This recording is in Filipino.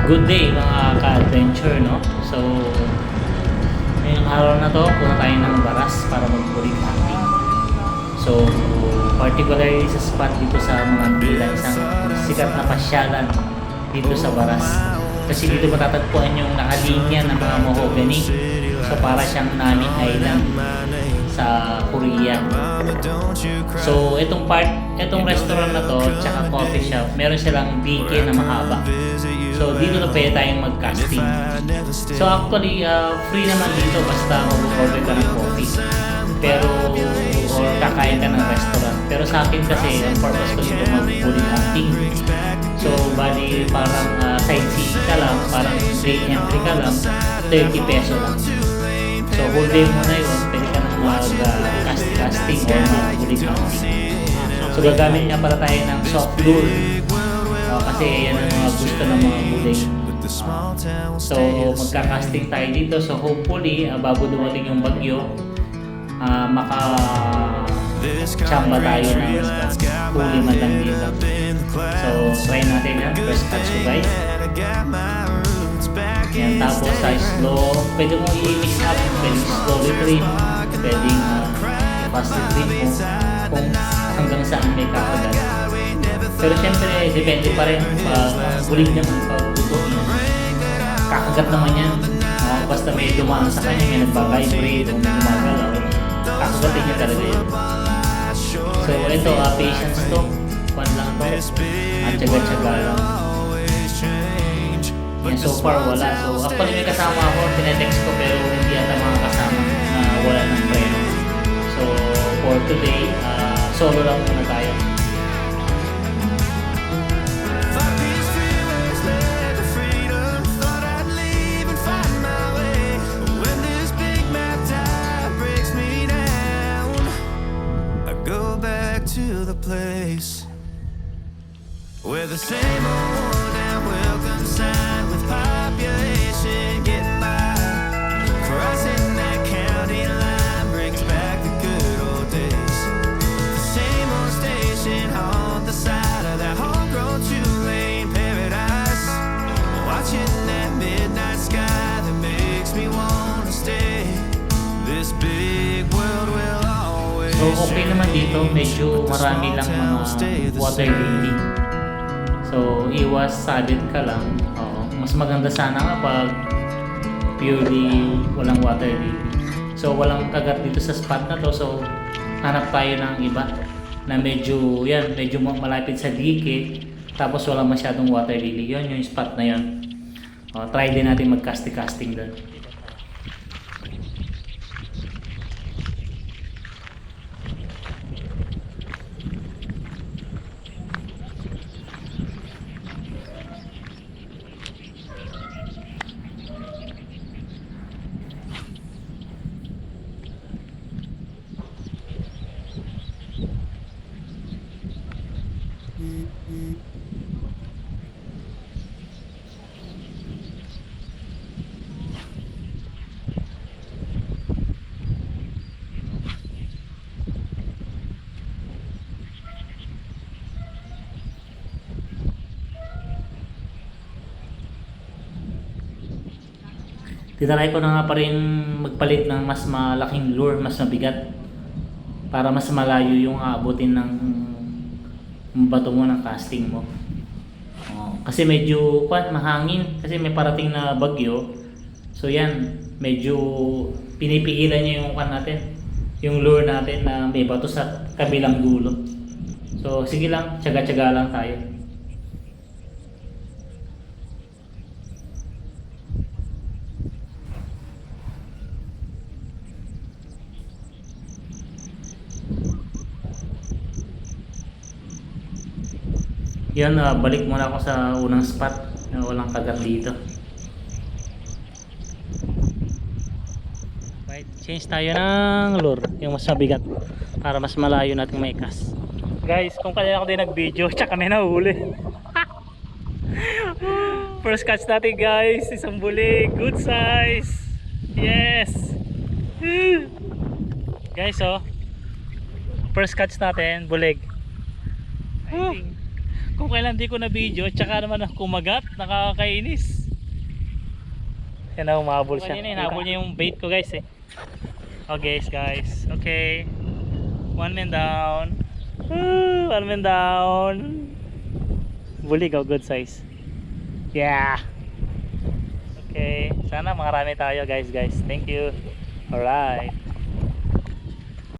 Good day mga ka-adventure, no? So, ngayong araw na to, punta tayo ng Baras para mag-puri camping. So, particularly sa spot dito sa mga Bila, isang sikat na pasyalan dito sa Baras. Kasi dito matatagpuan yung nakalinya ng mga mahogany. So, para siyang Nami Island sa Korea. So, itong restaurant na to, tsaka coffee shop, meron silang DK na mahaba. So, dito na pwede tayong mag-casting. So, actually, free naman dito basta mag-order ka ng coffee. Pero, or kakain ka ng restaurant. Pero sa akin kasi, ang purpose ko dito mag-fully casting. So, bali, parang sightseeing ka lang, parang day entry ka lang, 30 peso lang. So, whole day mo na yun, pwede ka na mag-casting or mag-fully casting. So, gagamit nga pala tayo ng soft lure. Kasi yan ang mga gusto ng mga bulig. So, magka-casting tayo dito. So, hopefully, bago dumating yung bagyo, maka-chamba tayo ng huli man lang dito. So, try natin yan. First catch ko, guys. Yan, tapos sa slow, pwede mong i-mix up. Pwede slowly trip. Pwede i-fast trip mo kung hanggang saan may kakagat. Pero syempre, depende pa rin bulig naman pag butuin. Kakagat naman yan. Basta may dumaan sa kanya, may nagpa-vibrate o may gumagalaw, kakagatin niya talaga yun. So ito, patience to. Fun lang to. Tsaga-tsaga lang. Yan, so far wala. So actually may kasama ako, tinetext ko pero hindi yata mga kasama na wala ng preno. So for today, solo lang muna tayo. To the place where the same old and welcome sign with population getting by, crossing that county line brings back the good old days. The same old station on the side of that homegrown two-lane paradise, watching that midnight sky that makes me want to stay. This big world will always. So okay naman dito, medyo marami lang mga water lily. So iwas sabit ka lang. Mas maganda sana nga pag purely walang water lily. So walang kagat dito sa spot na to. So hanap tayo ng iba na medyo malapit sa dike. Tapos wala masyadong water lily. Yun yung spot na yun. Try din natin mag-casting doon. Tinry ko na nga pa rin magpalit ng mas malaking lure, mas mabigat para mas malayo yung aabutin ng bato mo ng casting mo. Kasi medyo mahangin kasi may parating na bagyo. So yan, medyo pinipigilan niya yung natin, yung lure natin na may bato sa kabilang dulo. So sige lang, tsaga-tsaga lang tayo. Yan, balik muna ako sa unang spot na walang kagat dito. Right, change tayo ng lure, yung mas mabigat para mas malayo nating may cast. Guys, kung kaya ako din nag-video, tsaka may nahuli. First catch natin guys, isang bulig, good size. Yes. Guys, first catch natin, bulig. Kung kailan di ko na video, tsaka naman kumagat, nakakainis. Yan na, humabol siya. Kanina hinabol niya yung bait ko guys eh. Okay guys. Okay. 1 man down. 1 man down. Bulig oh, good size. Yeah. Okay. Sana makarami tayo guys. Thank you. Alright.